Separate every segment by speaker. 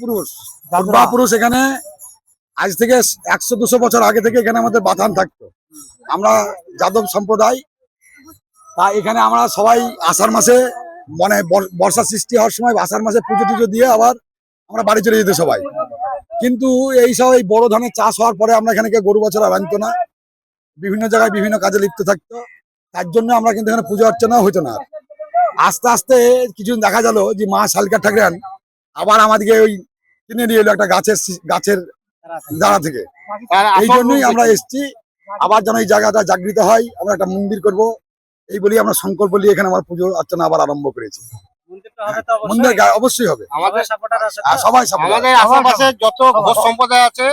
Speaker 1: পুরুষ পূর্বপুরুষ এখানে আজ থেকে 100-200 বছর আগে থেকে এখানে আমাদের বাথান থাকতো। আমরা যাদব সম্প্রদায়, তা এখানে আমরা সবাই আষাঢ় মাসে মানে বর্ষা সৃষ্টি হওয়ার সময় আষাঢ় মাসে পুজো টুজো দিয়ে আবার আমরা বাড়ি চলে যেত সবাই। কিন্তু এই সব এই বড় ধানের চাষ হওয়ার পরে আমরা এখানে গরু বছর আর আনতো না, বিভিন্ন জায়গায় বিভিন্ন কাজে লিপ্ত থাকতো, তার জন্য আমরা কিন্তু এখানে পুজো অর্চনা হইতো না। আস্তে আস্তে কিছুদিন দেখা গেল যে মা শালিকা ঠাকুরান আবার আমাদেরকে ওই কিনে নিয়ে এলো একটা গাছের দাঁড়া থেকে। এই জন্যই আমরা এসছি, আবার যেন এই জায়গাটা জাগৃত হয়, আমরা একটা মন্দির করব এই বলি আমরা সংকল্প নিয়ে এখানে আমার পুজো অর্চনা আবার আরম্ভ করেছি। মন্দির অবশ্যই হবে,
Speaker 2: আমাদের
Speaker 1: সবাই
Speaker 2: আমাদের আশেপাশে যত ঘোষ সম্প্রদায় আছে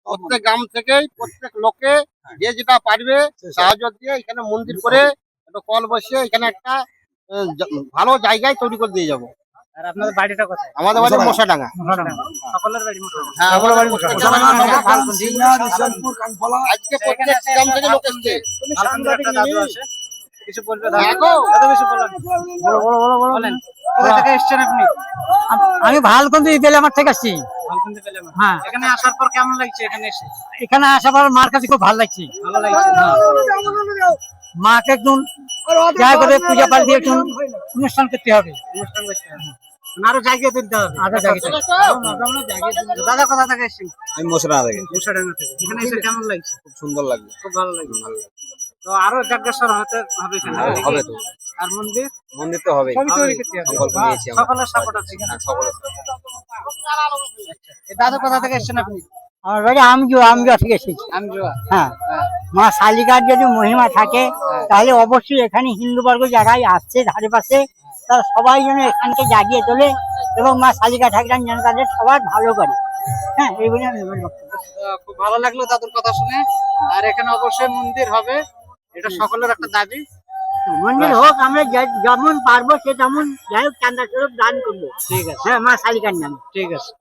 Speaker 2: প্রত্যেক গ্রাম থেকে প্রত্যেক লোকে যে যেটা পারবে সাহায্য দিয়ে এখানে মন্দির করে একটা কল বসিয়ে এখানে একটা ভালো জায়গায় তৈরি করে দিয়ে যাবো।
Speaker 3: আর আপনাদের বাড়িটা কোথায়?
Speaker 2: আমাদের বাড়ি মশাডাঙ্গা।
Speaker 3: সকলের বাড়ি মোটামুটি।
Speaker 2: হ্যাঁ, আমাদের বাড়ি মশাডাঙ্গা। আজকে প্রত্যেক গ্রাম থেকে লোক এসছে।
Speaker 3: একটা দাদু আছে, কিছু বলবে দাদু? দাদু কিছু বলেন। বলেন, কোথা থেকে এসেছেন আপনি?
Speaker 4: আমি ভালকুন্দি বেলামার থেকে আসছি।
Speaker 3: ভালকুন্দি বেলামার।
Speaker 4: হ্যাঁ,
Speaker 3: এখানে আসার পর কেমন লাগছে এখানে এসে?
Speaker 4: এখানে আসার পর মার কাছে খুব ভালো লাগছে।
Speaker 3: ভালো লাগছে।
Speaker 4: মাকে একটু যা করে পূজা পাঠ দিয়ে একটু অনুষ্ঠান করতে হবে।
Speaker 3: অনুষ্ঠান করতে হবে। আরো জায়গা দিতে হবে। দাদা কোথা থেকে এসেছেন?
Speaker 2: আমি মশাডাঙ্গা থেকে।
Speaker 3: মশাডাঙ্গা থেকে। এখানে এসে কেমন লাগছে?
Speaker 2: খুব সুন্দর লাগলো।
Speaker 3: খুব ভালো লাগছে। তো আরো যজ্ঞেশ্বর হতে হবে এখানে।
Speaker 2: হবে তো।
Speaker 3: আর মন্দির?
Speaker 2: মন্দির তো হবে।
Speaker 3: সবই তৈরি করতে হবে।
Speaker 2: সংকল্প নিয়েছি আমরা।
Speaker 3: সকলের সাপোর্ট আছে এখানে।
Speaker 2: হ্যাঁ, সকলের।
Speaker 3: এই দাদু কোথা থেকে এসেছেন আপনি?
Speaker 4: আমার বাড়ি আমজোয়া থেকে এসেছি।
Speaker 3: আমজোয়া।
Speaker 4: হ্যাঁ, মা শালিকার যদি মহিমা থাকে তাহলে অবশ্যই এখানে হিন্দু বর্গ যারাই আসছে ধারে পাশে তারা সবাই যেন এখানকে জাগিয়ে তোলে এবং মা শালিকা ঠাকুরান যেন তাদের সবার ভালো করে। হ্যাঁ, এই বলে আমি বলবো।
Speaker 3: খুব ভালো লাগলো দাদুর কথা শুনে। আর এখানে অবশ্যই মন্দির হবে, এটা সকলের একটা দাবি।
Speaker 4: মন্দির হোক, আমরা যেমন পারবো সে তেমন যাই হোক চাঁদা স্বরূপ দান করবো।
Speaker 3: ঠিক আছে।
Speaker 4: হ্যাঁ, মা শালিকার নামে।
Speaker 3: ঠিক আছে।